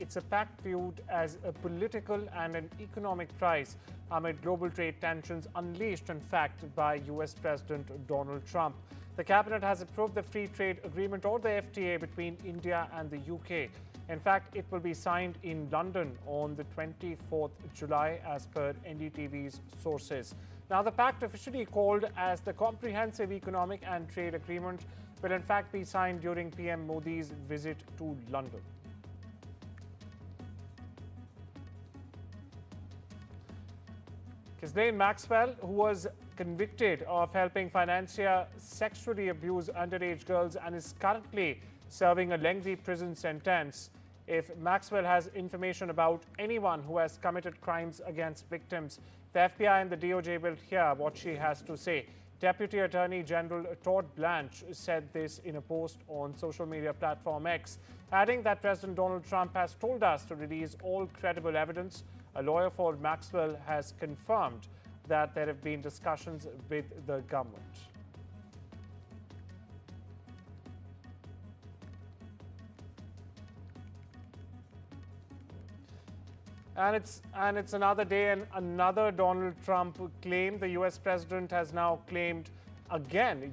It's a pact viewed as a political and an economic prize amid global trade tensions unleashed, in fact, by US President Donald Trump. The cabinet has approved the free trade agreement, or the FTA, between India and the UK. In fact, it will be signed in London on the 24th July as per NDTV's sources. Now, the pact, officially called as the Comprehensive Economic and Trade Agreement, will in fact be signed during PM Modi's visit to London. Ghislaine Maxwell, who was convicted of helping financier sexually abuse underage girls and is currently serving a lengthy prison sentence. If Maxwell has information about anyone who has committed crimes against victims, the FBI and the DOJ will hear what she has to say. Deputy Attorney General Todd Blanche said this in a post on social media platform X, adding that President Donald Trump has told us to release all credible evidence. A lawyer for Maxwell has confirmed that there have been discussions with the government. And it's another day and another Donald Trump claim. The US president has now claimed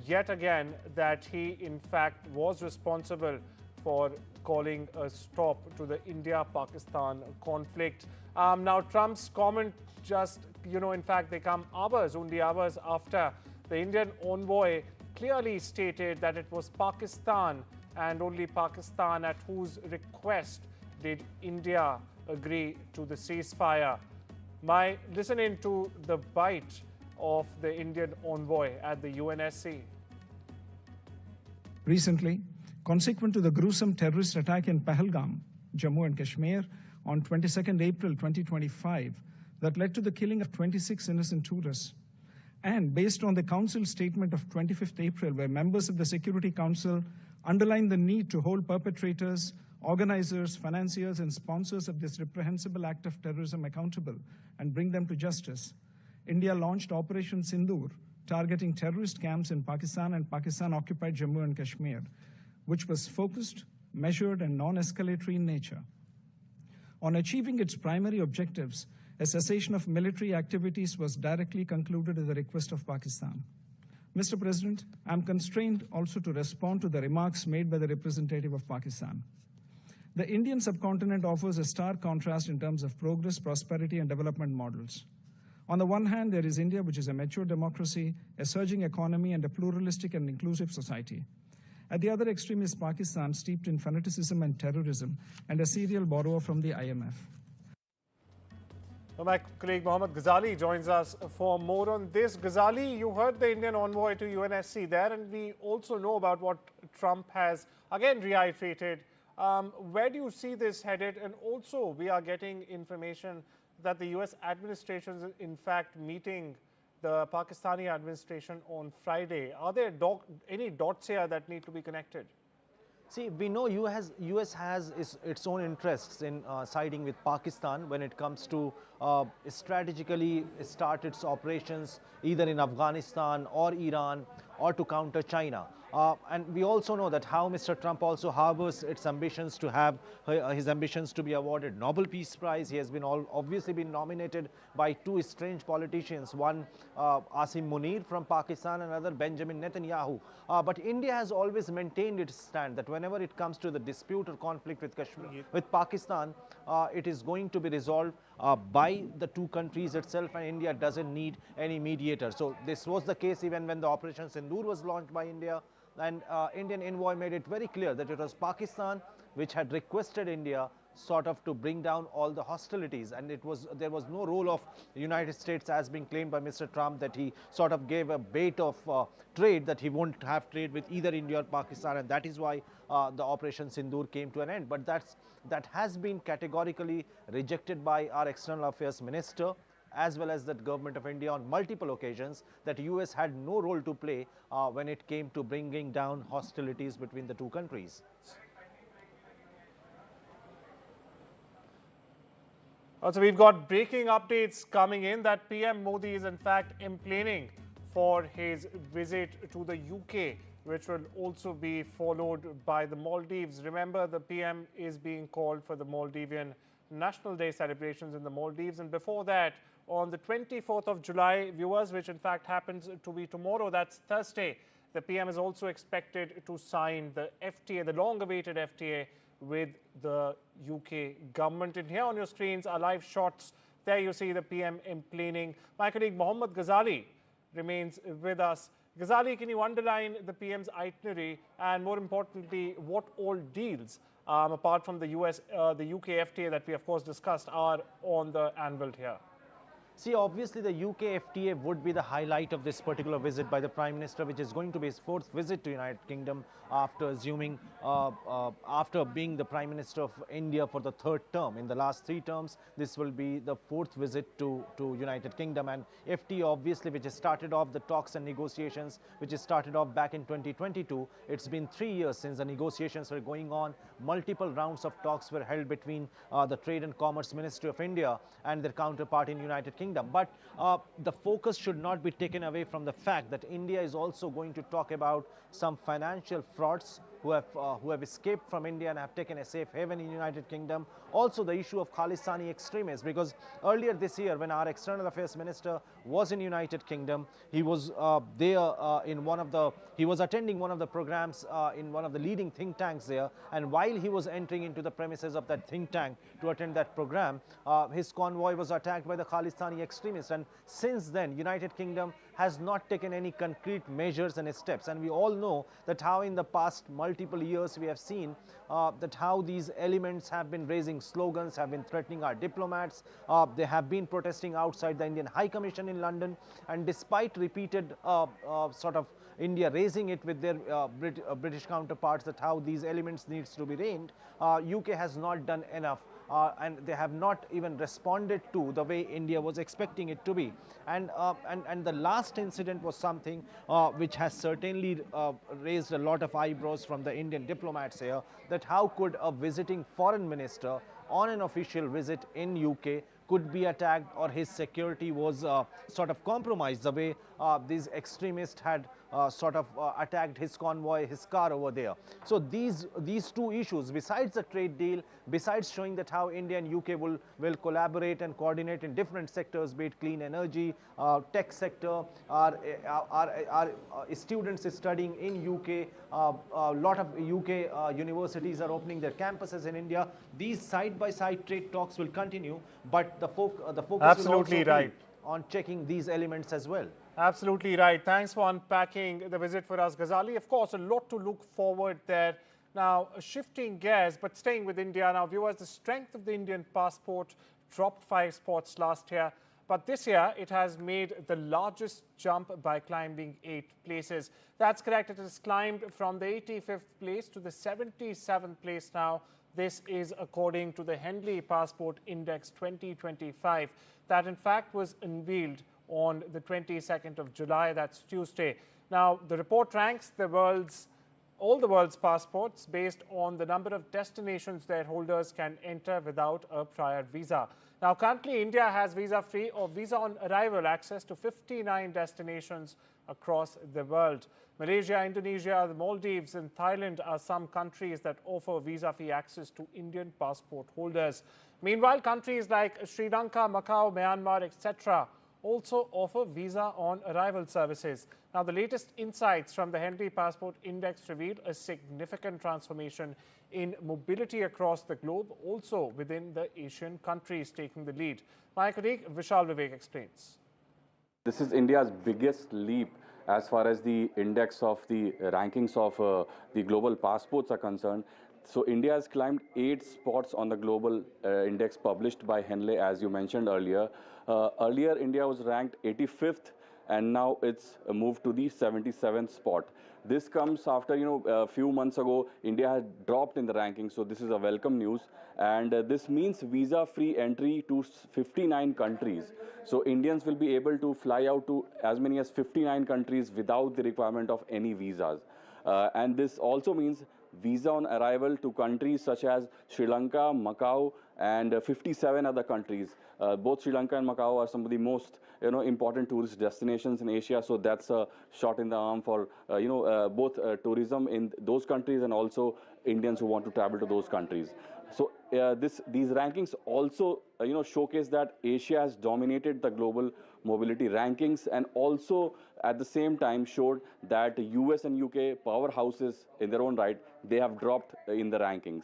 yet again, that he in fact was responsible for calling a stop to the India-Pakistan conflict. Now, Trump's comment in fact, they come only hours after the Indian envoy clearly stated that it was Pakistan and only Pakistan at whose request did India agree to the ceasefire. Listen in to the bite of the Indian envoy at the UNSC. Recently, consequent to the gruesome terrorist attack in Pahalgam, Jammu and Kashmir, on 22nd April 2025, that led to the killing of 26 innocent tourists, and based on the Council statement of 25th April, where members of the Security Council underlined the need to hold perpetrators, organizers, financiers, and sponsors of this reprehensible act of terrorism accountable and bring them to justice, India launched Operation Sindoor, targeting terrorist camps in Pakistan and Pakistan-occupied Jammu and Kashmir, which was focused, measured, and non-escalatory in nature. On achieving its primary objectives, a cessation of military activities was directly concluded at the request of Pakistan. Mr. President, I am constrained also to respond to the remarks made by the representative of Pakistan. The Indian subcontinent offers a stark contrast in terms of progress, prosperity, and development models. On the one hand, there is India, which is a mature democracy, a surging economy, and a pluralistic and inclusive society. At the other extreme is Pakistan, steeped in fanaticism and terrorism, and a serial borrower from the IMF. Well, my colleague Mohammad Ghazali joins us for more on this. Ghazali, you heard the Indian envoy to UNSC there, and we also know about what Trump has again reiterated. Where do you see this headed? And also, we are getting information that the US administration is in fact meeting the Pakistani administration on Friday. Are there any dots here that need to be connected? See, we know US has its own interests in siding with Pakistan when it comes to strategically start its operations either in Afghanistan or Iran or to counter China. And we also know that how Mr. Trump also harbors its ambitions to have his ambitions to be awarded Nobel Peace Prize. He has been obviously been nominated by two strange politicians, one Asim Munir from Pakistan, and another Benjamin Netanyahu. But India has always maintained its stand that whenever it comes to the dispute or conflict with Kashmir, with Pakistan, it is going to be resolved by the two countries itself, and India doesn't need any mediator. So this was the case even when the Operation Sindoor was launched by India. And Indian envoy made it very clear that it was Pakistan which had requested India sort of to bring down all the hostilities, and there was no role of the United States as being claimed by Mr. Trump, that he sort of gave a bait of trade, that he won't have trade with either India or Pakistan, and that is why the Operation Sindoor came to an end. But that has been categorically rejected by our External Affairs Minister as well as the government of India on multiple occasions, that US had no role to play when it came to bringing down hostilities between the two countries. Also, we've got breaking updates coming in that PM Modi is in fact planning for his visit to the UK which will also be followed by the Maldives. Remember, the PM is being called for the Maldivian National Day celebrations in the Maldives. And before that, on the 24th of July, viewers, which in fact happens to be tomorrow, that's Thursday, the PM is also expected to sign the FTA, the long-awaited FTA, with the UK government. And here on your screens are live shots. There you see the PM emplaining. My colleague Mohammed Ghazali remains with us. Ghazali, can you underline the PM's itinerary and, more importantly, what all deals, apart from the UK FTA that we of course discussed, are on the anvil here? See, obviously the UK FTA would be the highlight of this particular visit by the Prime Minister, which is going to be his fourth visit to United Kingdom after being the Prime Minister of India for the third term. In the last 3 terms, this will be the fourth visit to United Kingdom. And FTA, obviously, which has started off the talks and negotiations, which has started off back in 2022. It's been 3 years since the negotiations were going on. Multiple rounds of talks were held between the Trade and Commerce Ministry of India and their counterpart in United Kingdom. But the focus should not be taken away from the fact that India is also going to talk about some financial frauds who have escaped from India and have taken a safe haven in United Kingdom. Also the issue of Khalistani extremists, because earlier this year when our External Affairs Minister was in United Kingdom, he was he was attending one of the programs in one of the leading think tanks there, and while he was entering into the premises of that think tank to attend that program, his convoy was attacked by the Khalistani extremists. And since then, United Kingdom has not taken any concrete measures and steps. And we all know that how in the past multiple years we have seen that how these elements have been raising slogans, have been threatening our diplomats. They have been protesting outside the Indian High Commission in London. And despite repeated sort of India raising it with their British counterparts that how these elements needs to be reined, UK has not done enough. And they have not even responded to the way India was expecting it to be. And the last incident was something which has certainly raised a lot of eyebrows from the Indian diplomats here, that how could a visiting foreign minister on an official visit in UK could be attacked, or his security was sort of compromised the way these extremists had attacked his convoy, his car over there. So these 2 issues, besides the trade deal, besides showing that how India and UK will collaborate and coordinate in different sectors, be it clean energy, tech sector, our students studying in UK, a lot of UK universities are opening their campuses in India. These side-by-side trade talks will continue, but the focus Absolutely will also right. be on checking these elements as well. Absolutely right. Thanks for unpacking the visit for us, Ghazali. Of course, a lot to look forward there. Now, shifting gears, but staying with India. Now, viewers, the strength of the Indian passport dropped 5 spots last year. But this year, it has made the largest jump by climbing 8 places. That's correct. It has climbed from the 85th place to the 77th place now. This is according to the Henley Passport Index 2025. That, in fact, was unveiled on the 22nd of July, that's Tuesday. Now, the report ranks all the world's passports based on the number of destinations their holders can enter without a prior visa. Now, currently, India has visa-free or visa-on-arrival access to 59 destinations across the world. Malaysia, Indonesia, the Maldives and Thailand are some countries that offer visa-free access to Indian passport holders. Meanwhile, countries like Sri Lanka, Macau, Myanmar, etc. also offer visa-on-arrival services. Now, the latest insights from the Henley Passport Index reveal a significant transformation in mobility across the globe, also within the Asian countries taking the lead. My colleague Vishal Vivek explains. This is India's biggest leap as far as the index of the rankings of the global passports are concerned. So India has climbed 8 spots on the global index published by Henley, as you mentioned earlier. Earlier, India was ranked 85th, and now it's moved to the 77th spot. This comes after, a few months ago, India had dropped in the ranking. So this is a welcome news. And this means visa-free entry to 59 countries. So Indians will be able to fly out to as many as 59 countries without the requirement of any visas. And this also means visa on arrival to countries such as Sri Lanka, Macau, and 57 other countries. Both Sri Lanka and Macau are some of the most important tourist destinations in Asia. So that's a shot in the arm for both tourism in those countries and also Indians who want to travel to those countries. So these rankings also showcase that Asia has dominated the global mobility rankings, and also at the same time showed that US and UK powerhouses in their own right, they have dropped in the rankings.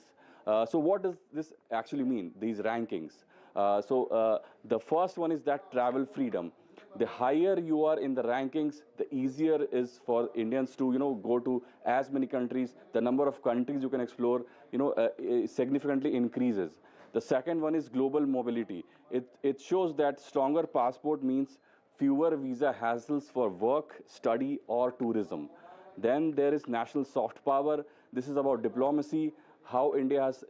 So what does this actually mean, these rankings? The first one is that travel freedom. The higher you are in the rankings, the easier is for Indians to go to as many countries. The number of countries you can explore significantly increases. The second one is global mobility. It shows that stronger passport means fewer visa hassles for work, study, or tourism. Then there is national soft power. This is about diplomacy, how India has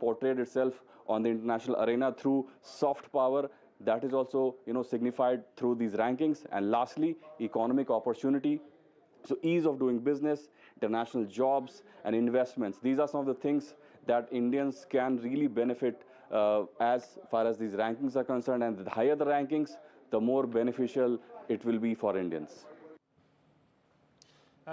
portrayed itself on the international arena through soft power. That is also signified through these rankings. And lastly, economic opportunity. So ease of doing business, international jobs, and investments. These are some of the things that Indians can really benefit as far as these rankings are concerned. And the higher the rankings, the more beneficial it will be for Indians.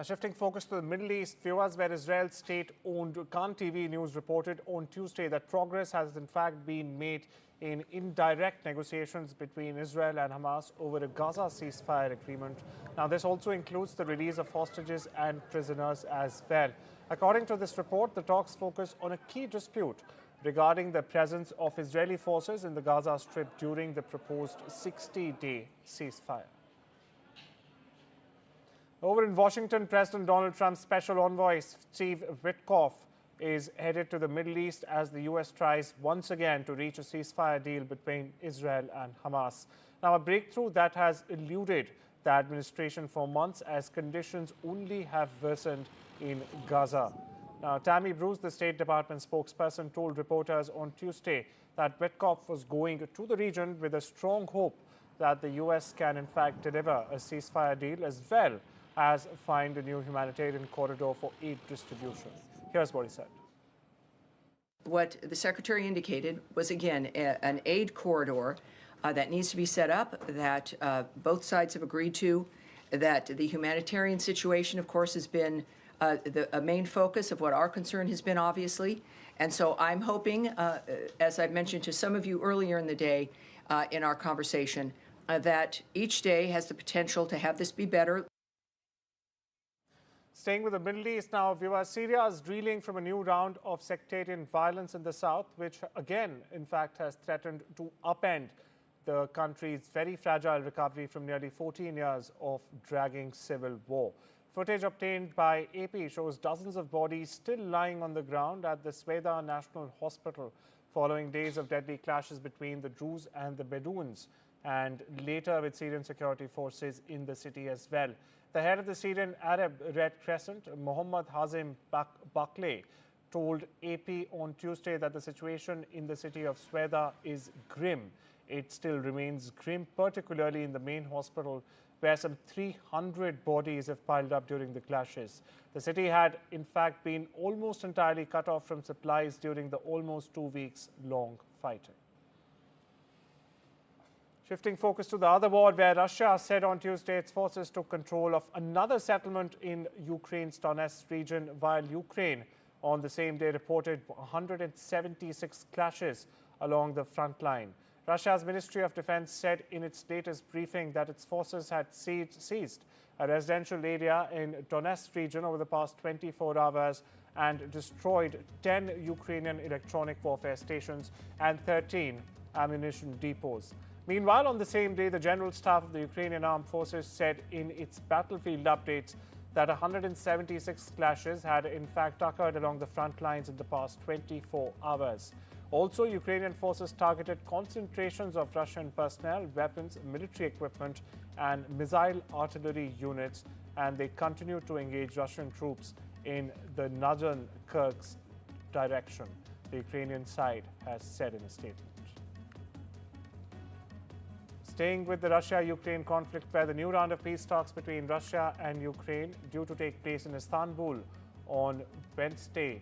Shifting focus to the Middle East, viewers, where Israel's state-owned Khan TV News reported on Tuesday that progress has in fact been made in indirect negotiations between Israel and Hamas over a Gaza ceasefire agreement. Now, this also includes the release of hostages and prisoners as well. According to this report, the talks focus on a key dispute regarding the presence of Israeli forces in the Gaza Strip during the proposed 60-day ceasefire. Over in Washington, President Donald Trump's special envoy, Steve Witkoff, is headed to the Middle East as the U.S. tries once again to reach a ceasefire deal between Israel and Hamas. Now, a breakthrough that has eluded the administration for months as conditions only have worsened in Gaza. Now, Tammy Bruce, the State Department spokesperson, told reporters on Tuesday that Witkoff was going to the region with a strong hope that the U.S. can in fact deliver a ceasefire deal as well as find a new humanitarian corridor for aid distribution. Here's what he said. What the Secretary indicated was, again, an aid corridor that needs to be set up, that both sides have agreed to, that the humanitarian situation, of course, has been a main focus of what our concern has been, obviously. And so I'm hoping, as I've mentioned to some of you earlier in the day in our conversation, that each day has the potential to have this be better. Staying with the Middle East now, viewers, Syria is reeling from a new round of sectarian violence in the south, which again, in fact, has threatened to upend the country's very fragile recovery from nearly 14 years of dragging civil war. Footage obtained by AP shows dozens of bodies still lying on the ground at the Sweda National Hospital following days of deadly clashes between the Druze and the Bedouins, and later with Syrian security forces in the city as well. The head of the Syrian Arab Red Crescent, Mohammad Hazim Bakleh, told AP on Tuesday that the situation in the city of Sweda is grim. It still remains grim, particularly in the main hospital, where some 300 bodies have piled up during the clashes. The city had, in fact, been almost entirely cut off from supplies during the almost 2 weeks long fighting. Shifting focus to the other war, where Russia said on Tuesday its forces took control of another settlement in Ukraine's Donetsk region, while Ukraine on the same day reported 176 clashes along the front line. Russia's Ministry of Defense said in its latest briefing that its forces had seized a residential area in Donetsk region over the past 24 hours and destroyed 10 Ukrainian electronic warfare stations and 13 ammunition depots. Meanwhile, on the same day, the General Staff of the Ukrainian Armed Forces said in its battlefield updates that 176 clashes had in fact occurred along the front lines in the past 24 hours. Also, Ukrainian forces targeted concentrations of Russian personnel, weapons, military equipment, and missile artillery units, and they continue to engage Russian troops in the northern Kirk's direction, the Ukrainian side has said in a statement. Staying with the Russia-Ukraine conflict, where the new round of peace talks between Russia and Ukraine due to take place in Istanbul on Wednesday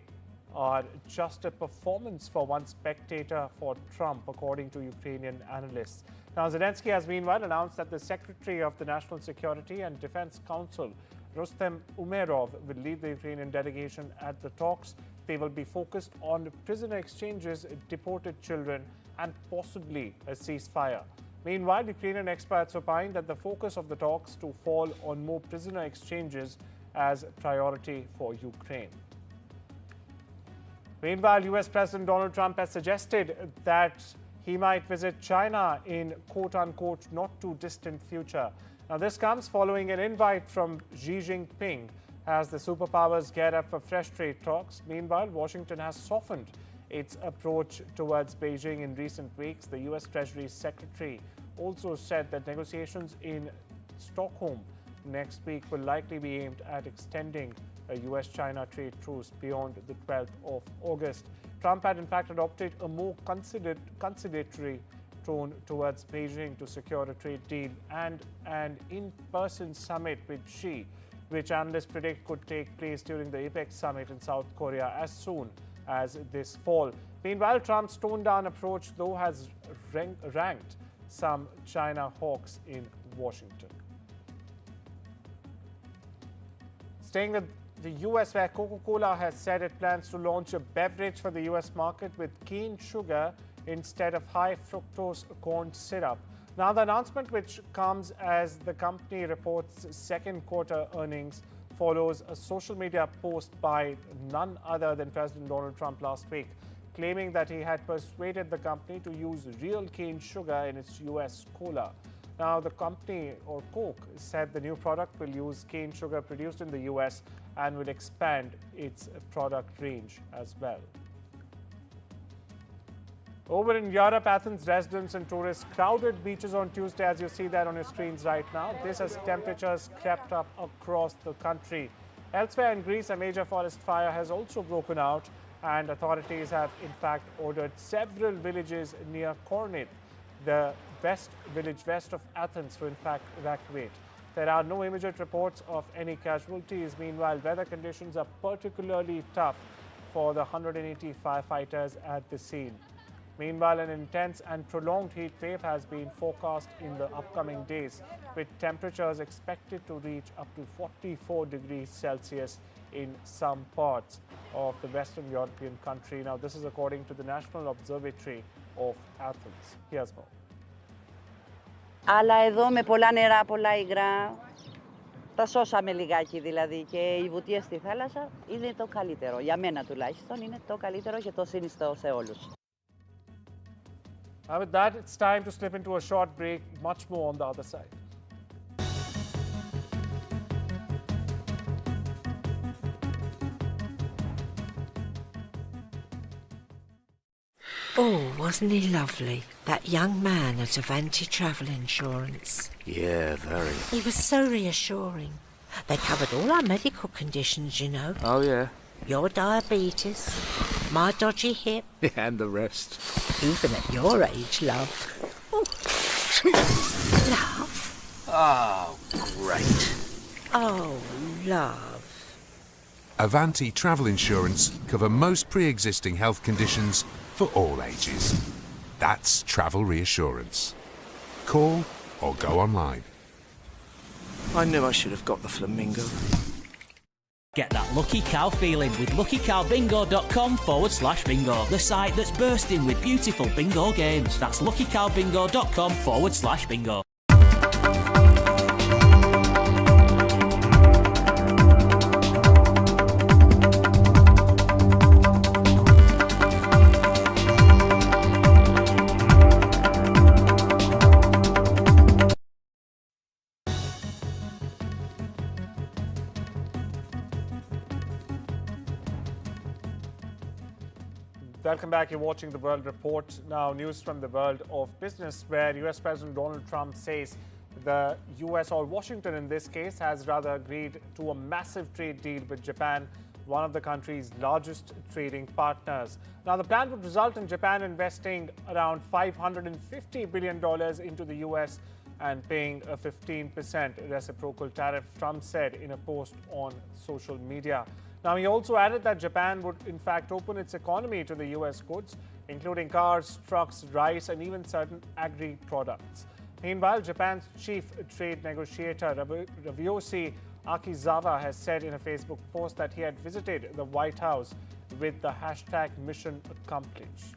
are just a performance for one spectator for Trump, according to Ukrainian analysts. Now, Zelensky has meanwhile announced that the Secretary of the National Security and Defense Council, Rustem Umerov, will lead the Ukrainian delegation at the talks. They will be focused on prisoner exchanges, deported children, and possibly a ceasefire. Meanwhile, Ukrainian experts opine that the focus of the talks to fall on more prisoner exchanges as priority for Ukraine. Meanwhile, US President Donald Trump has suggested that he might visit China in quote-unquote not too distant future. Now, this comes following an invite from Xi Jinping as the superpowers gear up for fresh trade talks. Meanwhile, Washington has softened its approach towards Beijing in recent weeks. The US Treasury Secretary also said that negotiations in Stockholm next week will likely be aimed at extending a US-China trade truce beyond the 12th of August. Trump had in fact adopted a more conciliatory tone towards Beijing to secure a trade deal and an in-person summit with Xi, which analysts predict could take place during the APEC summit in South Korea as soon as this fall. Meanwhile, Trump's toned-down approach, though, has ranked some China hawks in Washington. Staying with the US, where Coca-Cola has said it plans to launch a beverage for the US market with cane sugar instead of high fructose corn syrup. Now, the announcement, which comes as the company reports second quarter earnings, follows a social media post by none other than President Donald Trump last week, claiming that he had persuaded the company to use real cane sugar in its US cola. Now, the company, or Coke, said the new product will use cane sugar produced in the US and will expand its product range as well. Over in Europe, Athens residents and tourists crowded beaches on Tuesday, as you see that on your screens right now. This as temperatures crept up across the country. Elsewhere in Greece, a major forest fire has also broken out, and authorities have in fact ordered several villages near Kornet, the village west of Athens, to in fact evacuate. There are no immediate reports of any casualties. Meanwhile, weather conditions are particularly tough for the 180 firefighters at the scene. Meanwhile, an intense and prolonged heat wave has been forecast in the upcoming days, with temperatures expected to reach up to 44 degrees Celsius in some parts of the Western European country. Now, this is according to the National Observatory of Athens. Here's more. Αλλά εδώ με πολλά νερά, πολλά υγρά, τα σώσαμε λιγάκι δηλαδή και οι βουτίες στη θάλασσα είναι το καλύτερο. Για μένα τουλάχιστον είναι το καλύτερο και το συνιστώ σε όλους. With that, it's time to slip into a short break. Much more on the other side. Oh, wasn't he lovely? That young man at Avanti Travel Insurance. Yeah, very. He was so reassuring. They covered all our medical conditions, you know. Oh, yeah. Your diabetes, my dodgy hip. And the rest. Even at your age, love. Oh. Love? Oh, great. Oh, love. Avanti Travel Insurance cover most pre-existing health conditions for all ages. That's travel reassurance. Call or go online. I knew I should have got the flamingo. Get that Lucky Cow feeling with luckycowbingo.com/bingo, the site that's bursting with beautiful bingo games. That's luckycowbingo.com/bingo. Welcome back. You're watching The World Report. Now, news from the world of business, where US President Donald Trump says the US, or Washington in this case, has rather agreed to a massive trade deal with Japan, one of the country's largest trading partners. Now, the plan would result in Japan investing around $550 billion into the US and paying a 15% reciprocal tariff, Trump said in a post on social media. Now, he also added that Japan would in fact open its economy to the US goods, including cars, trucks, rice, and even certain agri products. Meanwhile, Japan's chief trade negotiator Ryoshi Akizawa has said in a Facebook post that he had visited the White House with the hashtag mission accomplished.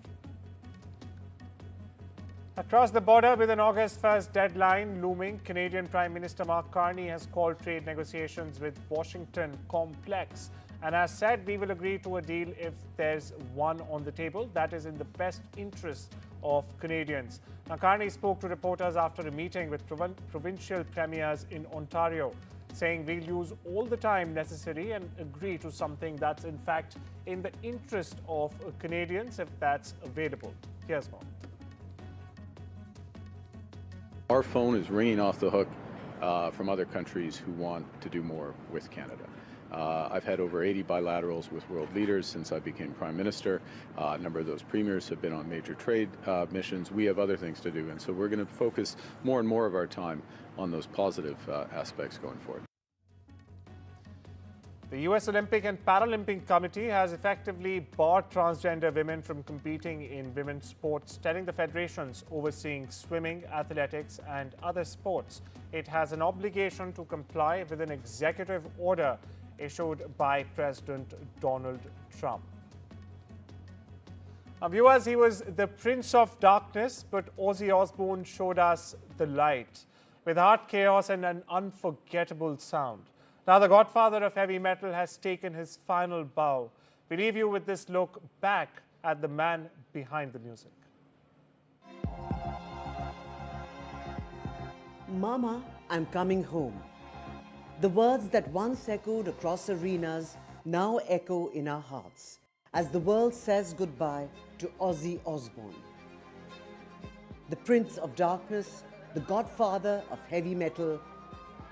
Across the border, with an August 1st deadline looming, Canadian Prime Minister Mark Carney has called trade negotiations with Washington complex and has said, "We will agree to a deal if there's one on the table that is in the best interest of Canadians." Now, Carney spoke to reporters after a meeting with provincial premiers in Ontario, saying, "We'll use all the time necessary and agree to something that's in fact in the interest of Canadians if that's available." Here's more. Our phone is ringing off the hook from other countries who want to do more with Canada. I've had over 80 bilaterals with world leaders since I became Prime Minister. A number of those premiers have been on major trade missions. We have other things to do, and so we're going to focus more and more of our time on those positive aspects going forward. The US Olympic and Paralympic Committee has effectively barred transgender women from competing in women's sports, telling the federations overseeing swimming, athletics, and other sports it has an obligation to comply with an executive order issued by President Donald Trump. Now, viewers, he was the Prince of Darkness, but Ozzy Osbourne showed us the light with heart chaos and an unforgettable sound. Now, the godfather of heavy metal has taken his final bow. We leave you with this look back at the man behind the music. Mama, I'm coming home. The words that once echoed across arenas now echo in our hearts as the world says goodbye to Ozzy Osbourne. The Prince of Darkness, the godfather of heavy metal,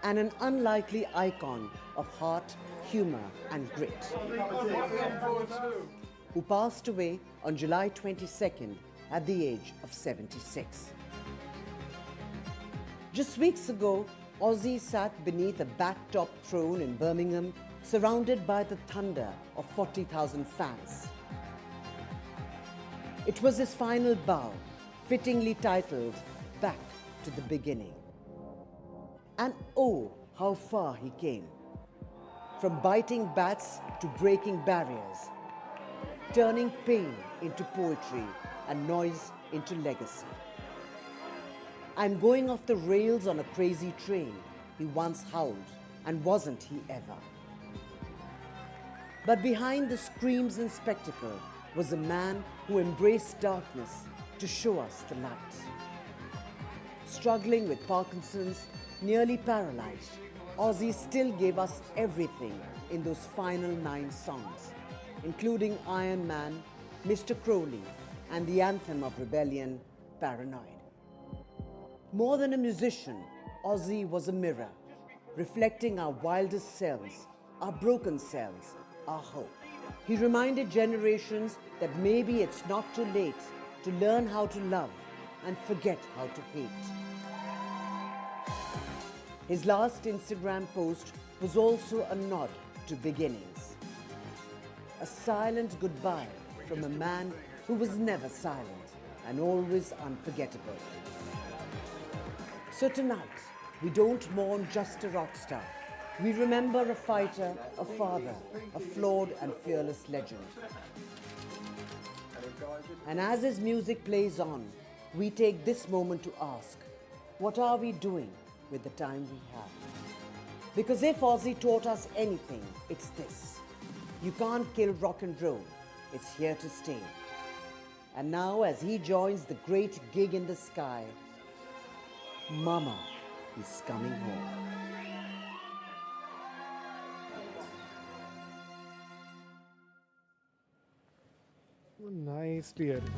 and an unlikely icon of heart, humor, and grit, who passed away on July 22nd at the age of 76. Just weeks ago, Ozzy sat beneath a back-top throne in Birmingham, surrounded by the thunder of 40,000 fans. It was his final bow, fittingly titled Back to the Beginning. And oh, how far he came. From biting bats to breaking barriers, turning pain into poetry and noise into legacy. "I'm going off the rails on a crazy train," he once howled, and wasn't he ever? But behind the screams and spectacle was a man who embraced darkness to show us the light. Struggling with Parkinson's, nearly paralyzed, Ozzy still gave us everything in those final 9 songs, including Iron Man, Mr. Crowley, and the anthem of rebellion, Paranoid. More than a musician, Ozzy was a mirror, reflecting our wildest selves, our broken selves, our hope. He reminded generations that maybe it's not too late to learn how to love and forget how to hate. His last Instagram post was also a nod to beginnings. A silent goodbye from a man who was never silent and always unforgettable. So tonight, we don't mourn just a rock star. We remember a fighter, a father, a flawed and fearless legend. And as his music plays on, we take this moment to ask, what are we doing with the time we have? Because if Ozzy taught us anything, it's this: you can't kill rock and roll, it's here to stay. And now, as he joins the great gig in the sky, Mama is coming home. Nicely edited.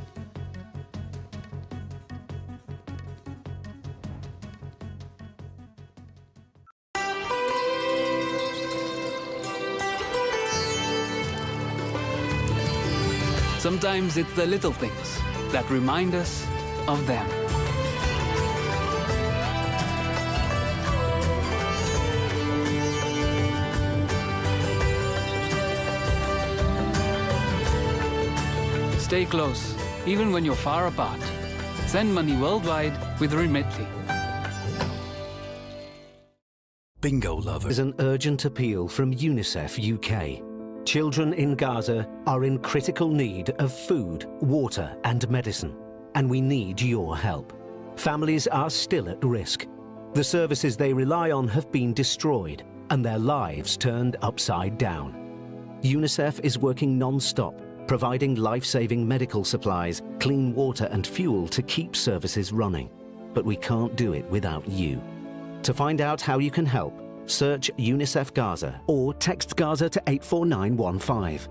Sometimes it's the little things that remind us of them. stay close, even when you're far apart. Send money worldwide with Remitly. Bingo lovers. An urgent appeal from UNICEF UK. Children in Gaza are in critical need of food, water and medicine, and we need your help. Families are still at risk. The services they rely on have been destroyed and their lives turned upside down. UNICEF is working non-stop, providing life-saving medical supplies, clean water and fuel to keep services running. But we can't do it without you. To find out how you can help, search UNICEF Gaza or text Gaza to 84915.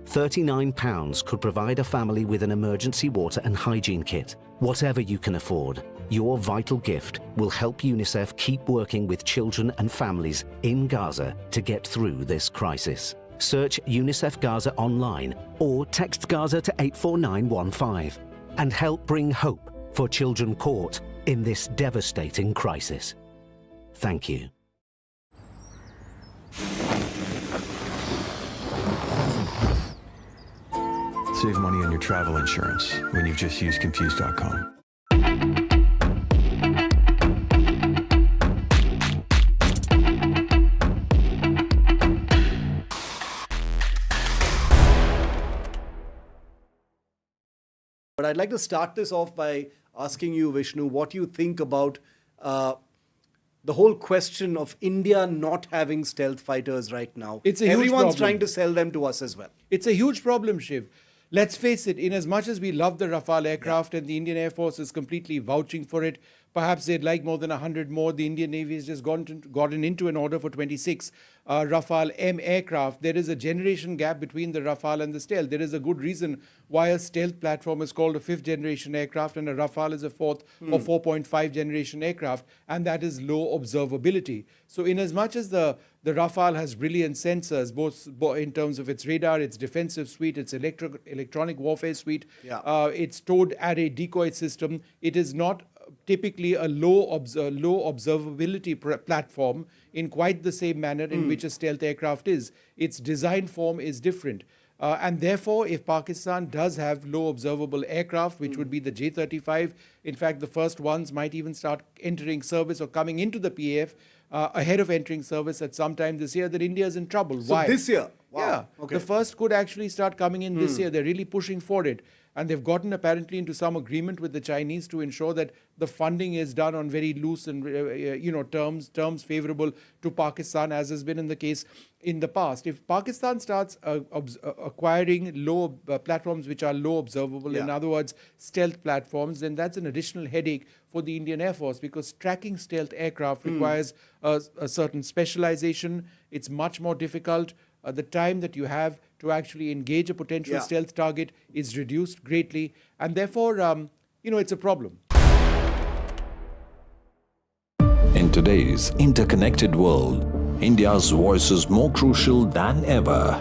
£39 could provide a family with an emergency water and hygiene kit. Whatever you can afford, your vital gift will help UNICEF keep working with children and families in Gaza to get through this crisis. Search UNICEF Gaza online or text Gaza to 84915 and help bring hope for children caught in this devastating crisis. Thank you. Save money on your travel insurance when you've just used Confused.com. But I'd like to start this off by asking you, Vishnu, what you think about the whole question of India not having stealth fighters right now. It's a huge Everyone's problem. trying to sell them to us as well. It's a huge problem, Shiv. Let's face it, in as much as we love the Rafale aircraft and the Indian Air Force is completely vouching for it, perhaps they'd like more than 100 more. The Indian Navy has just gotten into an order for 26 Rafale M aircraft. There is a generation gap between the Rafale and the stealth. There is a good reason why a stealth platform is called a 5th generation aircraft and a Rafale is a 4th or 4.5 generation aircraft, and that is low observability. So in as much as the Rafale has brilliant sensors, both in terms of its radar, its defensive suite, its electronic warfare suite, its towed array decoy system, it is not typically a low observability platform in quite the same manner in which a stealth aircraft is. Its design form is different. And therefore, if Pakistan does have low observable aircraft, which would be the J-35, in fact, the first ones might even start entering service or coming into the PAF ahead of entering service at some time this year, then India is in trouble. So Why? this year? Wow. Yeah. Okay. The first could actually start coming in this year. They're really pushing for it. And they've gotten apparently into some agreement with the Chinese to ensure that the funding is done on very loose and terms favorable to Pakistan, as has been in the case in the past. If Pakistan starts acquiring low platforms which are low observable, in other words, stealth platforms, then that's an additional headache for the Indian Air Force, because tracking stealth aircraft requires a certain specialization. It's much more difficult. The time that you have to actually engage a potential stealth target is reduced greatly, and therefore, it's a problem. In today's interconnected world, India's voice is more crucial than ever.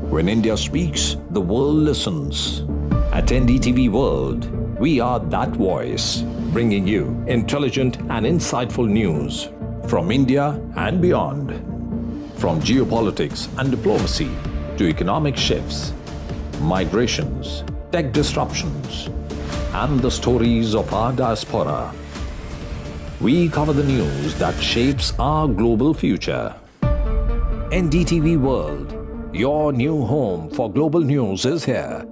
When India speaks, the world listens. At NDTV World, we are that voice, bringing you intelligent and insightful news from India and beyond. From geopolitics and diplomacy to economic shifts, migrations, tech disruptions, and the stories of our diaspora, we cover the news that shapes our global future. NDTV World, your new home for global news, is here.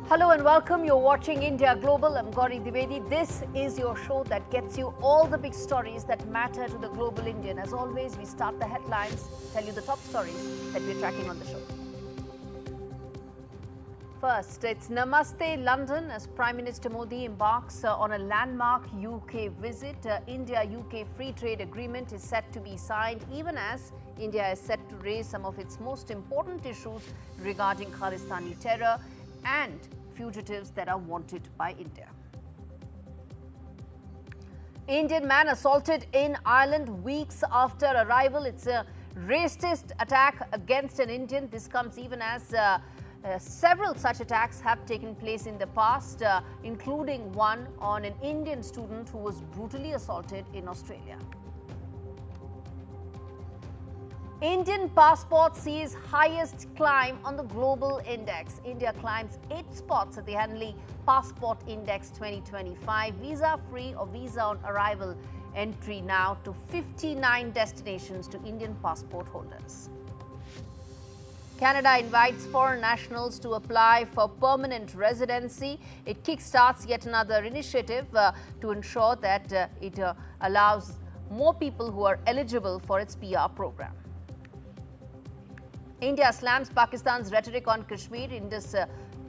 Hello and welcome. You're watching India Global. I'm Gauri Dwivedi. This is your show that gets you all the big stories that matter to the global Indian. As always, we start the headlines, tell you the top stories that we're tracking on the show. First, it's Namaste London as Prime Minister Modi embarks on a landmark UK visit. India-UK free trade agreement is set to be signed even as India is set to raise some of its most important issues regarding Khalistani terror and fugitives that are wanted by India. Indian man assaulted in Ireland weeks after arrival. It's a racist attack against an Indian. This comes even as several such attacks have taken place in the past, including one on an Indian student who was brutally assaulted in Australia. Indian passport sees highest climb on the global index. India climbs 8 spots at the Henley Passport Index 2025. Visa-free or visa on arrival entry now to 59 destinations to Indian passport holders. Canada invites foreign nationals to apply for permanent residency. It kickstarts yet another initiative to ensure that it allows more people who are eligible for its PR program. India slams Pakistan's rhetoric on Kashmir in this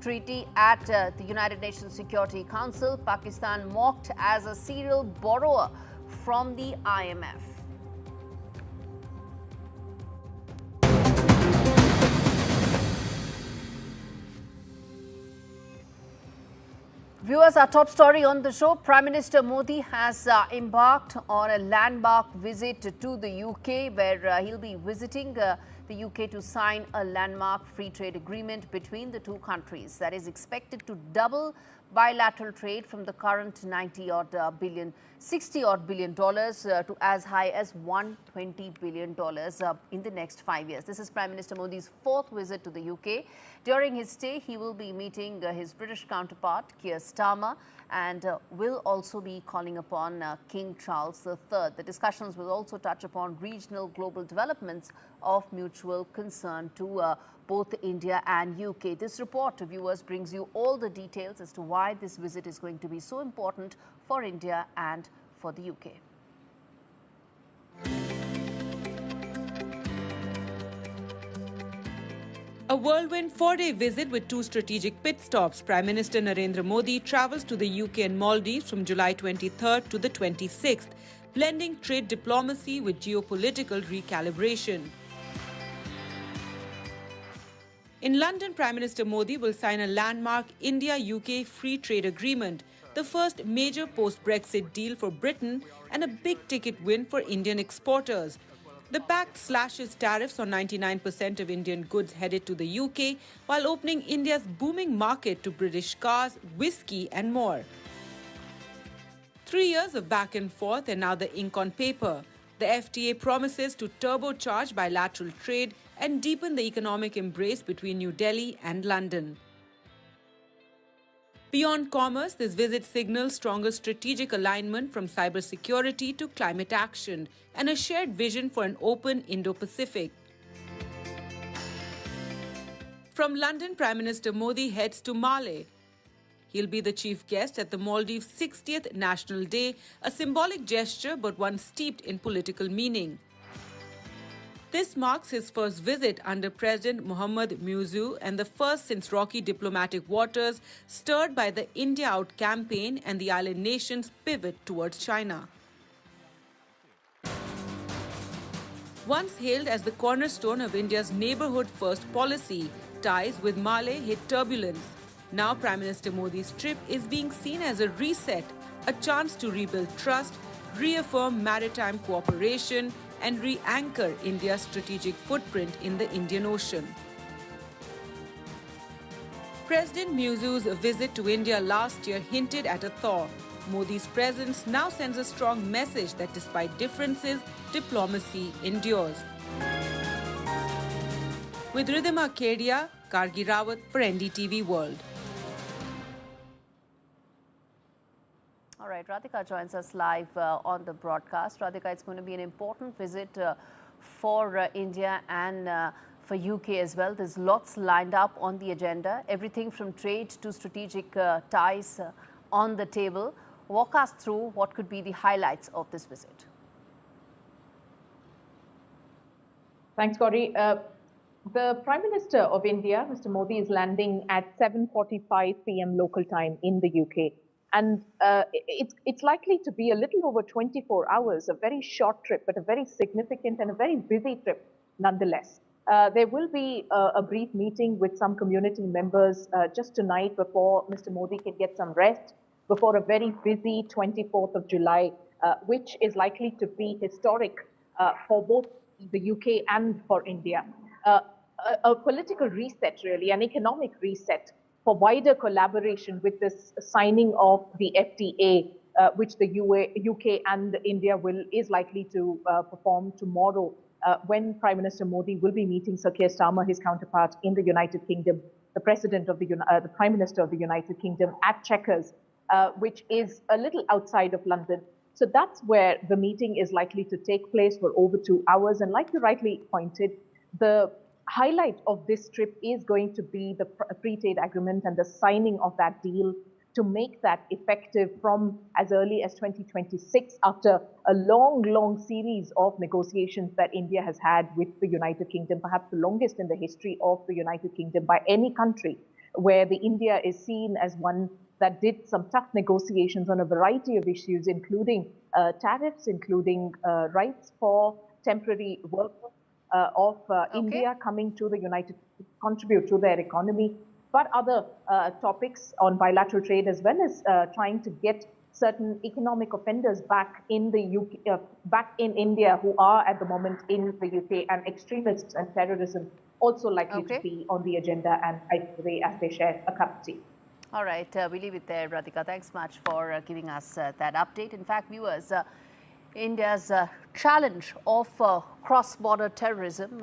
treaty at the United Nations Security Council. Pakistan mocked as a serial borrower from the IMF. Viewers, our top story on the show, Prime Minister Modi has embarked on a landmark visit to the UK, where he'll be visiting the UK to sign a landmark free trade agreement between the two countries that is expected to double bilateral trade from the current $60-odd billion to as high as $120 billion in the next 5 years. This is Prime Minister Modi's 4th visit to the UK. During his stay, he will be meeting his British counterpart, Keir Starmer, and will also be calling upon King Charles III. The discussions will also touch upon regional global developments of mutual concern to both India and UK. This report, viewers, brings you all the details as to why this visit is going to be so important for India and for the UK. A whirlwind 4-day visit with 2 strategic pit stops. Prime Minister Narendra Modi travels to the UK and Maldives from July 23rd to the 26th, blending trade diplomacy with geopolitical recalibration. In London, Prime Minister Modi will sign a landmark India-UK free trade agreement, the first major post-Brexit deal for Britain and a big-ticket win for Indian exporters. The pact slashes tariffs on 99% of Indian goods headed to the UK, while opening India's booming market to British cars, whiskey and more. 3 years of back and forth and now the ink on paper. The FTA promises to turbocharge bilateral trade and deepen the economic embrace between New Delhi and London. Beyond commerce, this visit signals stronger strategic alignment from cybersecurity to climate action and a shared vision for an open Indo-Pacific. From London, Prime Minister Modi heads to Male. He'll be the chief guest at the Maldives' 60th National Day, a symbolic gesture but one steeped in political meaning. This marks his first visit under President Mohammad Muizzu and the first since rocky diplomatic waters stirred by the India Out campaign and the island nation's pivot towards China. Once hailed as the cornerstone of India's neighbourhood-first policy, ties with Male hit turbulence. Now Prime Minister Modi's trip is being seen as a reset, a chance to rebuild trust, reaffirm maritime cooperation, and re-anchor India's strategic footprint in the Indian Ocean. President Muizzu's visit to India last year hinted at a thaw. Modi's presence now sends a strong message that despite differences, diplomacy endures. With Ridhima Kedia, Gargi Rawat for NDTV World. All right, Radhika joins us live on the broadcast. Radhika, it's going to be an important visit for India and for UK as well. There's lots lined up on the agenda, everything from trade to strategic ties on the table. Walk us through what could be the highlights of this visit. Thanks, Gauri. The Prime Minister of India, Mr. Modi, is landing at 7:45 p.m. local time in the UK. And it's likely to be a little over 24 hours, a very short trip, but a very significant and a very busy trip nonetheless. There will be a brief meeting with some community members just tonight before Mr. Modi can get some rest, before a very busy 24th of July, which is likely to be historic for both the UK and for India. A political reset, really, an economic reset for wider collaboration with this signing of the FTA, which the UK and India is likely to perform tomorrow, when Prime Minister Modi will be meeting Sir Keir Starmer, his counterpart in the United Kingdom, the the Prime Minister of the United Kingdom, at Chequers, which is a little outside of London. So that's where the meeting is likely to take place for over 2 hours. And like you rightly pointed, the highlight of this trip is going to be the free trade agreement and the signing of that deal to make that effective from as early as 2026, after a long series of negotiations that India has had with the United Kingdom, perhaps the longest in the history of the United Kingdom by any country, where the India is seen as one that did some tough negotiations on a variety of issues, including tariffs, including rights for temporary workers of India coming to the United States, contribute to their economy, but other topics on bilateral trade, as well as trying to get certain economic offenders back in the UK, back in India, who are at the moment in the UK, and extremists and terrorism also likely to be on the agenda, and as they share a cup of tea. All right, we leave it there, Radhika. Thanks much for giving us that update. In fact, viewers, India's challenge of cross-border terrorism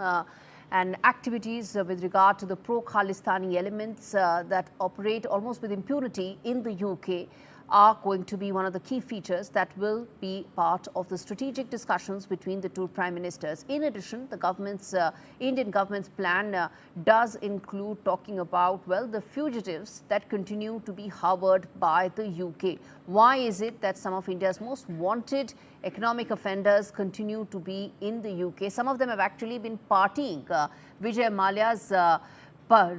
and activities with regard to the pro-Khalistani elements that operate almost with impunity in the UK are going to be one of the key features that will be part of the strategic discussions between the two prime ministers. In addition, the Indian government's plan does include talking about, well, the fugitives that continue to be harbored by the UK. Why is it that some of India's most wanted economic offenders continue to be in the UK? Some of them have actually been partying. Vijay Mallya's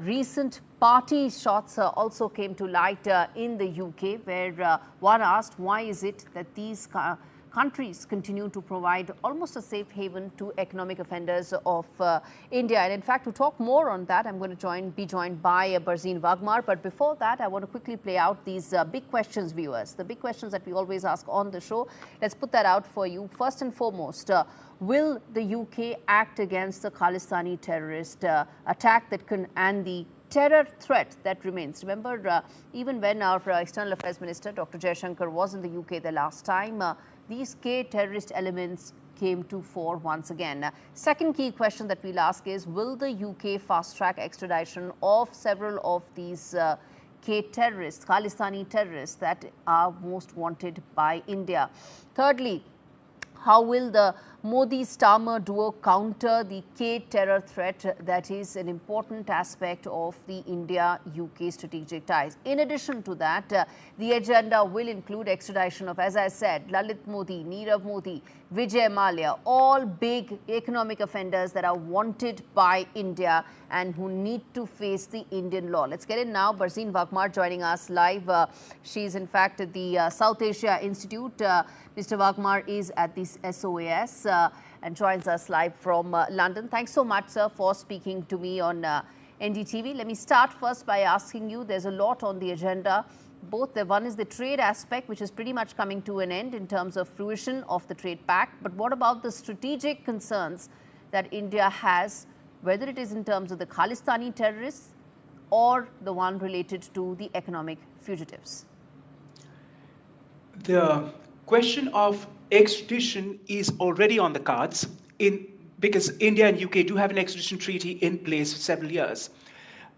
recent party shots also came to light in the UK, where one asked, why is it that these countries continue to provide almost a safe haven to economic offenders of India? And in fact, to talk more on that, I'm going to be joined by Barzeen Wagmar. But before that, I want to quickly play out these big questions, viewers. The big questions that we always ask on the show. Let's put that out for you. First and foremost, will the UK act against the Khalistani terrorist attack and the terror threat that remains? Remember, even when our External Affairs Minister, Dr. Jaishankar, was in the UK the last time, these K-terrorist elements came to fore once again. Second key question that we'll ask is, will the UK fast-track extradition of several of these K-terrorists, Khalistani terrorists that are most wanted by India? Thirdly, how will the Modi-Starmer duo counter the K-terror threat that is an important aspect of the India-UK strategic ties? In addition to that, the agenda will include extradition of, as I said, Lalit Modi, Nirav Modi, Vijay Mallya, all big economic offenders that are wanted by India and who need to face the Indian law. Let's get in now. Barzeen Wagmar joining us live. She's in fact at the South Asia Institute. Mr. Wagmar is at this SOAS and joins us live from London. Thanks so much, sir, for speaking to me on NDTV. Let me start first by asking you, there's a lot on the agenda. One is the trade aspect, which is pretty much coming to an end in terms of fruition of the trade pact. But what about the strategic concerns that India has, whether it is in terms of the Khalistani terrorists or the one related to the economic fugitives? The question of extradition is already on the cards because India and UK do have an extradition treaty in place for several years.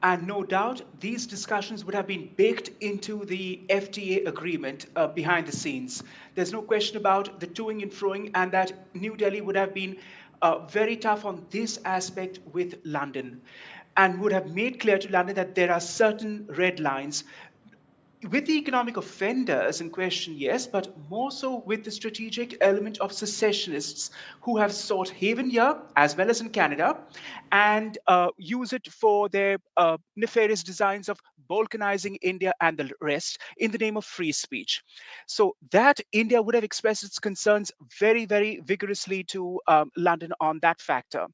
And no doubt these discussions would have been baked into the FTA agreement behind the scenes. There's no question about the toing and froing, and that New Delhi would have been very tough on this aspect with London and would have made clear to London that there are certain red lines. with the economic offenders in question, yes, but more so with the strategic element of secessionists who have sought haven here, as well as in Canada, and use it for their nefarious designs of balkanizing India and the rest in the name of free speech. So that India would have expressed its concerns very, very vigorously to London on that factor.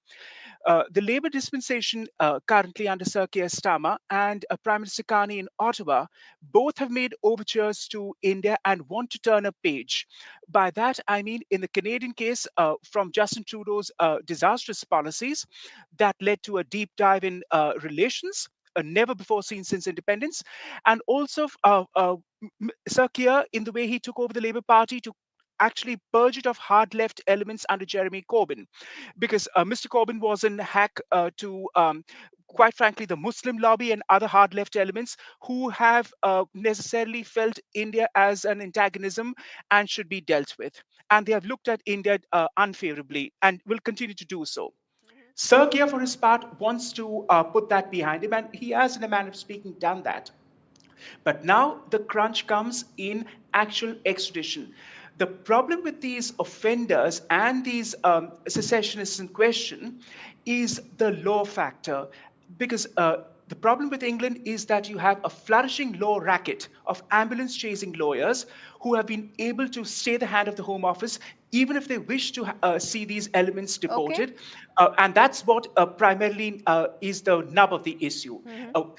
The Labour dispensation currently under Sir Keir Starmer and Prime Minister Carney in Ottawa both have made overtures to India and want to turn a page. By that, I mean in the Canadian case, from Justin Trudeau's disastrous policies that led to a deep dive in relations, never before seen since independence, and also Sir Keir in the way he took over the Labour Party to actually purge it of hard left elements under Jeremy Corbyn, because Mr. Corbyn was in hack to quite frankly, the Muslim lobby and other hard left elements who have necessarily felt India as an antagonism and should be dealt with. And they have looked at India unfavorably and will continue to do so. Sir Keir, for his part, wants to put that behind him, and he has, in a manner of speaking, done that. But now the crunch comes in actual extradition. The problem with these offenders and these secessionists in question is the law factor, because the problem with England is that you have a flourishing law racket of ambulance chasing lawyers who have been able to stay the hand of the Home Office even if they wish to see these elements deported. Okay. And that's what primarily is the nub of the issue.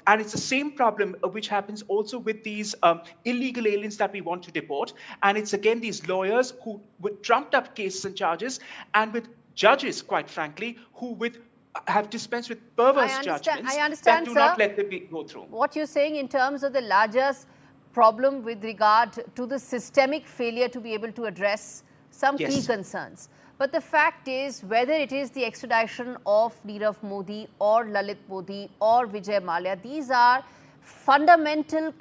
And it's the same problem which happens also with these illegal aliens that we want to deport. And it's again these lawyers who with trumped up cases and charges, and with judges, quite frankly, who have dispensed with perverse judgments that do not let them go through. What you're saying in terms of the largest problem with regard to the systemic failure to be able to address some key concerns. But the fact is, whether it is the extradition of Nirav Modi or Lalit Modi or Vijay Mallya, these are fundamental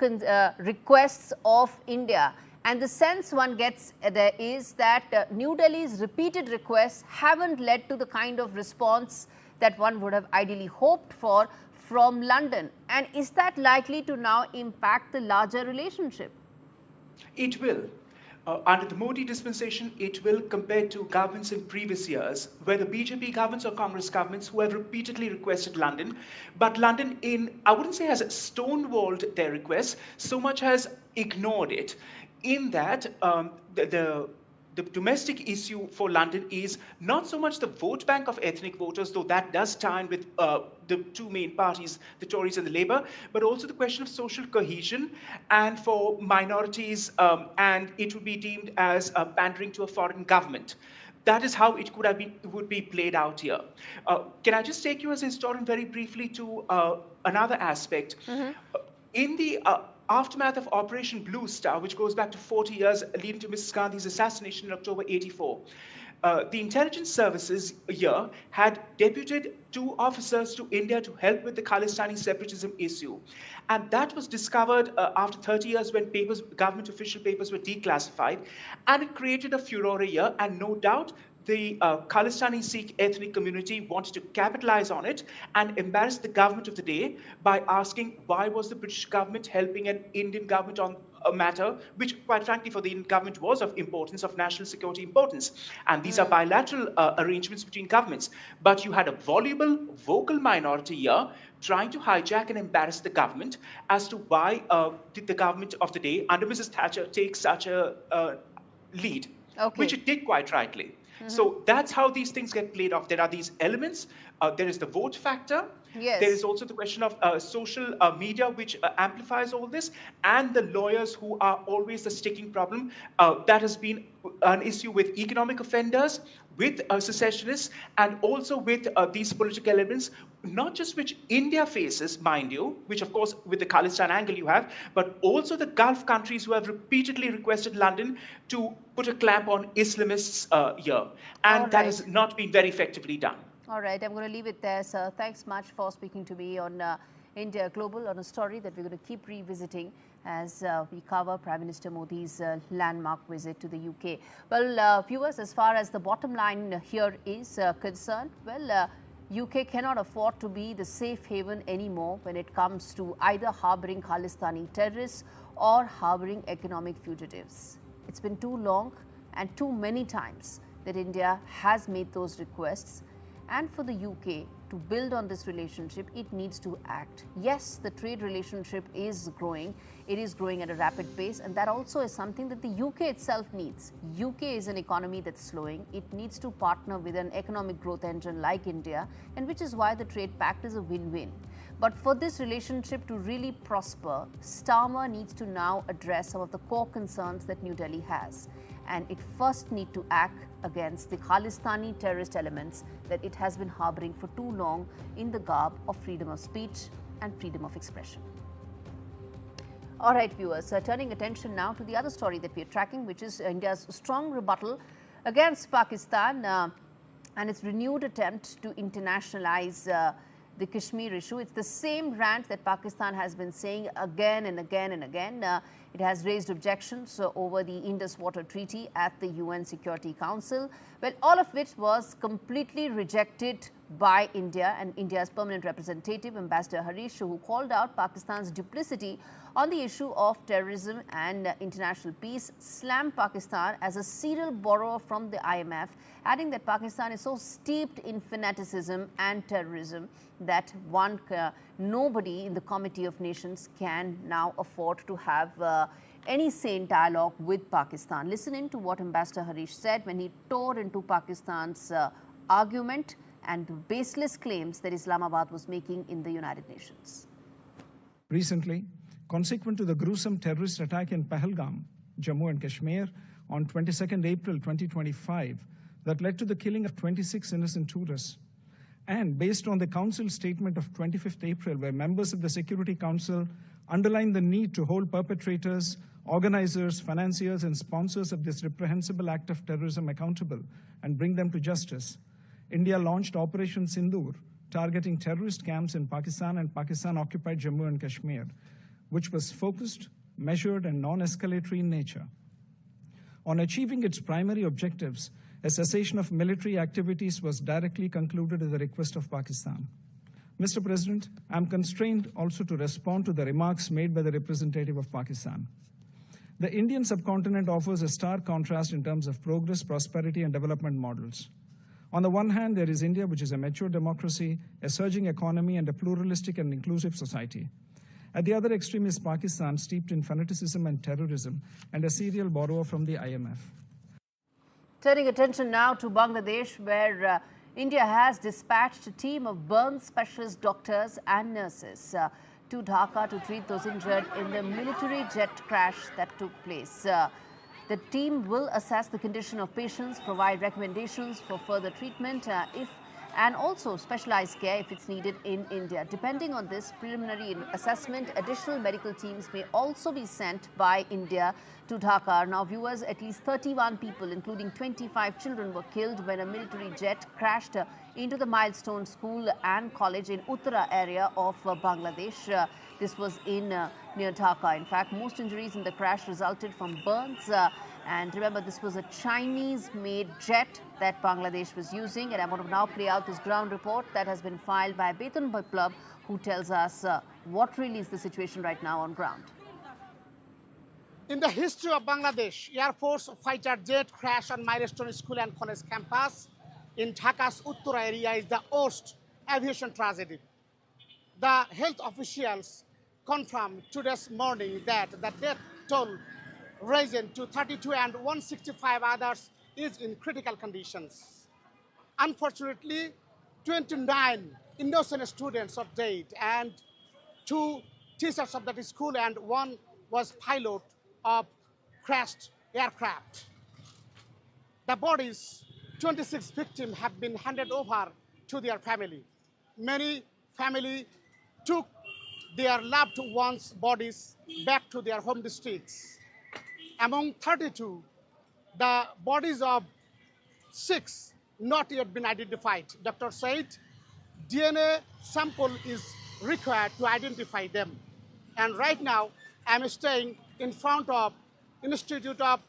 requests of India. And the sense one gets there is that New Delhi's repeated requests haven't led to the kind of response that one would have ideally hoped for from London. And is that likely to now impact the larger relationship? It will. Under the Modi dispensation, it will, compared to governments in previous years, whether BJP governments or Congress governments who have repeatedly requested London. But London, I wouldn't say has stonewalled their requests, so much has ignored it. In that, the domestic issue for London is not so much the vote bank of ethnic voters, though that does tie in with the two main parties, the Tories and the Labour, but also the question of social cohesion and for minorities, and it would be deemed as pandering to a foreign government. That is how it would be played out here. Can I just take you as a historian very briefly to another aspect? In the aftermath of Operation Blue Star, which goes back to 40 years leading to Mrs. Gandhi's assassination in October '84, the intelligence services here had deputed 2 officers to India to help with the Khalistani separatism issue. And that was discovered after 30 years when government official papers were declassified. And it created a furore here, and no doubt the Khalistani Sikh ethnic community wanted to capitalize on it and embarrass the government of the day by asking why was the British government helping an Indian government on a matter which, quite frankly, for the Indian government was of importance, of national security importance. And these are bilateral arrangements between governments. But you had a voluble, vocal minority here trying to hijack and embarrass the government as to why did the government of the day, under Mrs. Thatcher, take such a lead, which it did quite rightly. So that's how these things get played off. There are these elements. There is the vote factor. Yes. There is also the question of social media, which amplifies all this, and the lawyers who are always the sticking problem. That has been an issue with economic offenders, with secessionists, and also with these political elements, not just which India faces, mind you, which of course with the Khalistan angle you have, but also the Gulf countries who have repeatedly requested London to put a clamp on Islamists here. And that has not been very effectively done. All right, I'm going to leave it there, sir. Thanks much for speaking to me on India Global, on a story that we're going to keep revisiting as we cover Prime Minister Modi's landmark visit to the UK. Well, viewers, as far as the bottom line here is concerned, well, UK cannot afford to be the safe haven anymore when it comes to either harboring Khalistani terrorists or harboring economic fugitives. It's been too long and too many times that India has made those requests, and for the UK to build on this relationship, it needs to act. Yes, the trade relationship is growing. It is growing at a rapid pace, and that also is something that the UK itself needs. UK is an economy that's slowing. It needs to partner with an economic growth engine like India, and which is why the trade pact is a win-win. But for this relationship to really prosper, Samar needs to now address some of the core concerns that New Delhi has. And it first needs to act against the Khalistani terrorist elements that it has been harboring for too long in the garb of freedom of speech and freedom of expression. All right, viewers, turning attention now to the other story that we are tracking, which is India's strong rebuttal against Pakistan and its renewed attempt to internationalize the Kashmir issue. It's the same rant that Pakistan has been saying again and again and again. It has raised objections over the Indus Water Treaty at the UN Security Council, well, all of which was completely rejected by India and India's permanent representative, Ambassador Harish, who called out Pakistan's duplicity on the issue of terrorism and international peace, slammed Pakistan as a serial borrower from the IMF, adding that Pakistan is so steeped in fanaticism and terrorism that nobody in the Committee of Nations can now afford to have any sane dialogue with Pakistan. Listen in to what Ambassador Harish said when he tore into Pakistan's argument and baseless claims that Islamabad was making in the United Nations. Recently, consequent to the gruesome terrorist attack in Pahalgam, Jammu and Kashmir, on 22nd April 2025, that led to the killing of 26 innocent tourists, and based on the Council statement of 25th April, where members of the Security Council underlined the need to hold perpetrators, organizers, financiers, and sponsors of this reprehensible act of terrorism accountable and bring them to justice, India launched Operation Sindoor, targeting terrorist camps in Pakistan and Pakistan-occupied Jammu and Kashmir, which was focused, measured, and non-escalatory in nature. On achieving its primary objectives, a cessation of military activities was directly concluded at the request of Pakistan. Mr. President, I am constrained also to respond to the remarks made by the representative of Pakistan. The Indian subcontinent offers a stark contrast in terms of progress, prosperity, and development models. On the one hand, there is India, which is a mature democracy, a surging economy, and a pluralistic and inclusive society. At the other extreme is Pakistan, steeped in fanaticism and terrorism, and a serial borrower from the IMF. Turning attention now to Bangladesh, where India has dispatched a team of burn specialist doctors and nurses to Dhaka to treat those injured in the military jet crash that took place. The team will assess the condition of patients, provide recommendations for further treatment and also specialized care if it's needed in India. Depending on this preliminary assessment, additional medical teams may also be sent by India to Dhaka. Now, viewers, at least 31 people, including 25 children, were killed when a military jet crashed into the Milestone School and College in Uttara area of Bangladesh. This was near Dhaka. In fact, most injuries in the crash resulted from burns. And remember, this was a Chinese-made jet that Bangladesh was using. And I want to now play out this ground report that has been filed by Beton Biplab, who tells us what really is the situation right now on ground. In the history of Bangladesh, Air Force fighter jet crash on Milestone School and College campus in Dhaka's Uttara area is the worst aviation tragedy. The health officials confirmed today's morning that the death toll risen to 32 and 165 others is in critical conditions. Unfortunately, 29 innocent students are dead and 2 teachers of that school and 1 was pilot of crashed aircraft. The bodies, 26 victims, have been handed over to their family. Many families took their loved ones' bodies back to their home districts. Among 32, the bodies of 6 not yet been identified. Dr. said DNA sample is required to identify them. And right now, I'm staying in front of Institute of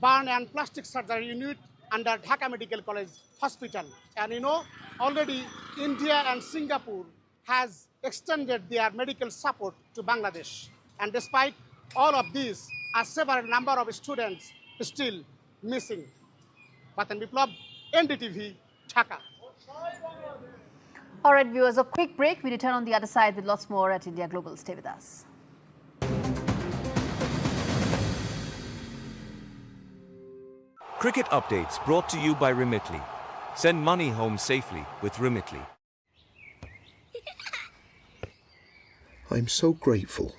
Burn and Plastic Surgery Unit under Dhaka Medical College Hospital. And you know, already India and Singapore has extended their medical support to Bangladesh. And despite all of these are several number of students still missing. Batan Biplab, NDTV, Dhaka. All right, viewers, a quick break. We return on the other side with lots more at India Global. Stay with us. Cricket updates brought to you by Remitly. Send money home safely with Remitly. I'm so grateful.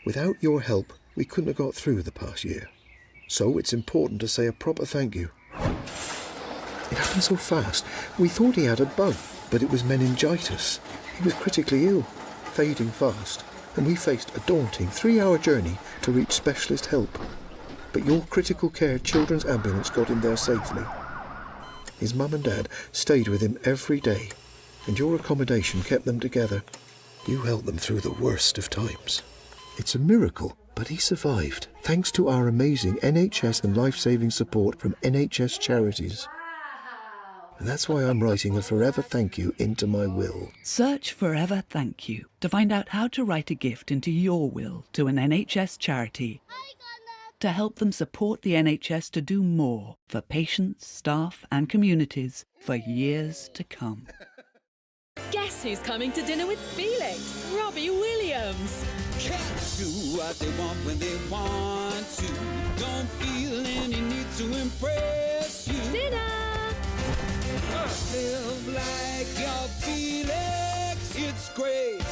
Without your help, we couldn't have got through the past year. So it's important to say a proper thank you. It happened so fast. We thought he had a bug, but it was meningitis. He was critically ill, fading fast, and we faced a daunting 3-hour journey to reach specialist help. But your critical care children's ambulance got him there safely. His mum and dad stayed with him every day, and your accommodation kept them together. You helped them through the worst of times. It's a miracle, but he survived, thanks to our amazing NHS and life-saving support from NHS charities. And that's why I'm writing a forever thank you into my will. Search Forever Thank You to find out how to write a gift into your will to an NHS charity to help them support the NHS to do more for patients, staff and communities for years to come. Guess who's coming to dinner with Felix? Robbie Williams. Cats do what they want when they want to. Don't feel any need to impress you. Dinner! Live like your Felix. It's great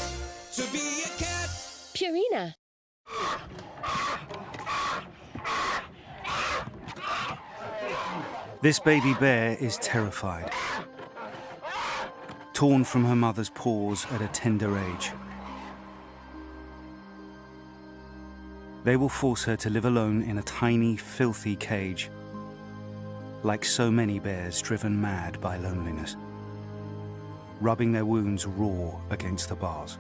to be a cat. Purina. This baby bear is terrified. Torn from her mother's paws at a tender age. They will force her to live alone in a tiny, filthy cage, like so many bears driven mad by loneliness, rubbing their wounds raw against the bars,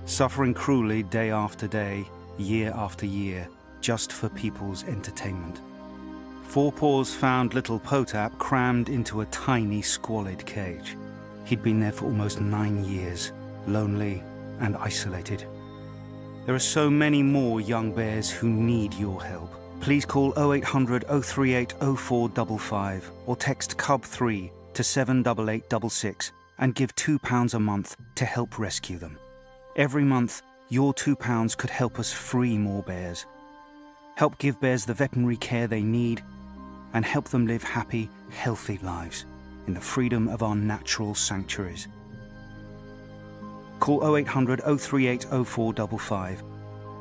suffering cruelly day after day, year after year, just for people's entertainment. Four Paws found little Potap crammed into a tiny, squalid cage. He'd been there for almost 9 years, lonely and isolated. There are so many more young bears who need your help. Please call 0800 038 0455 or text CUB3 to 78866 and give £2 a month to help rescue them. Every month, your £2 could help us free more bears, help give bears the veterinary care they need, and help them live happy, healthy lives in the freedom of our natural sanctuaries. Call 0800 038 0455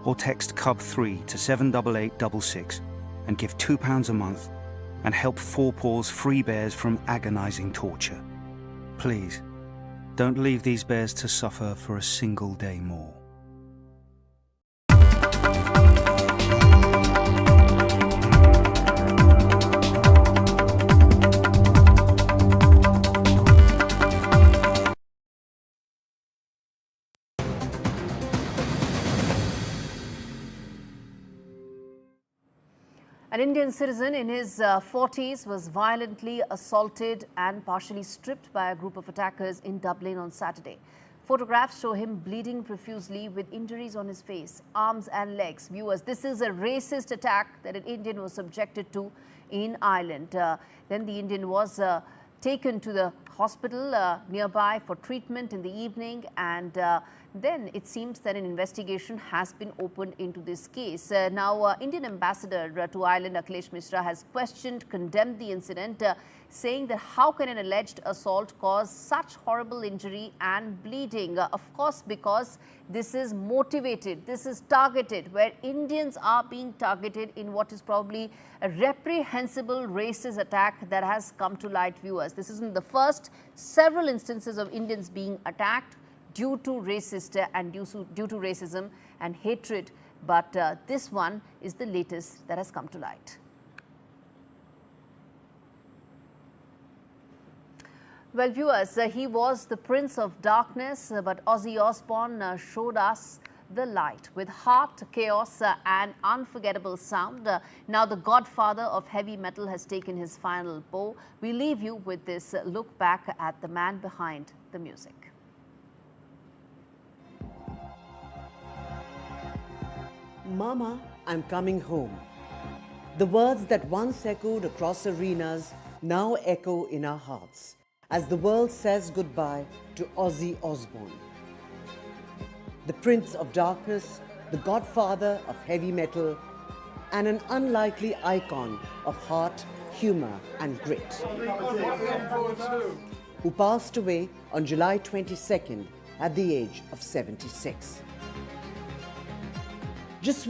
or text CUB3 to 78866 and give £2 a month and help Four Paws free bears from agonizing torture. Please, don't leave these bears to suffer for a single day more. An Indian citizen in his 40s was violently assaulted and partially stripped by a group of attackers in Dublin on Saturday. Photographs show him bleeding profusely with injuries on his face, arms and legs. Viewers, this is a racist attack that an Indian was subjected to in Ireland. Then the Indian was taken to the hospital nearby for treatment in the evening, and then it seems that an investigation has been opened into this case. Now, Indian ambassador to Ireland, Akhilesh Mishra, has questioned, condemned the incident, saying that how can an alleged assault cause such horrible injury and bleeding? Of course, because this is motivated, this is targeted, where Indians are being targeted in what is probably a reprehensible racist attack that has come to light, viewers. This isn't the first. Several instances of Indians being attacked due to racist and due to racism and hatred, but this one is the latest that has come to light. Well, viewers, he was the Prince of Darkness, but Ozzy Osbourne showed us the light with heart, chaos and unforgettable sound. Now the godfather of heavy metal has taken his final bow. We leave you with this look back at the man behind the music. Mama, I'm coming home. The words that once echoed across arenas now echo in our hearts as the world says goodbye to Ozzy Osbourne. The Prince of Darkness, the godfather of heavy metal, and an unlikely icon of heart, humor, and grit, who passed away on July 22nd at the age of 76.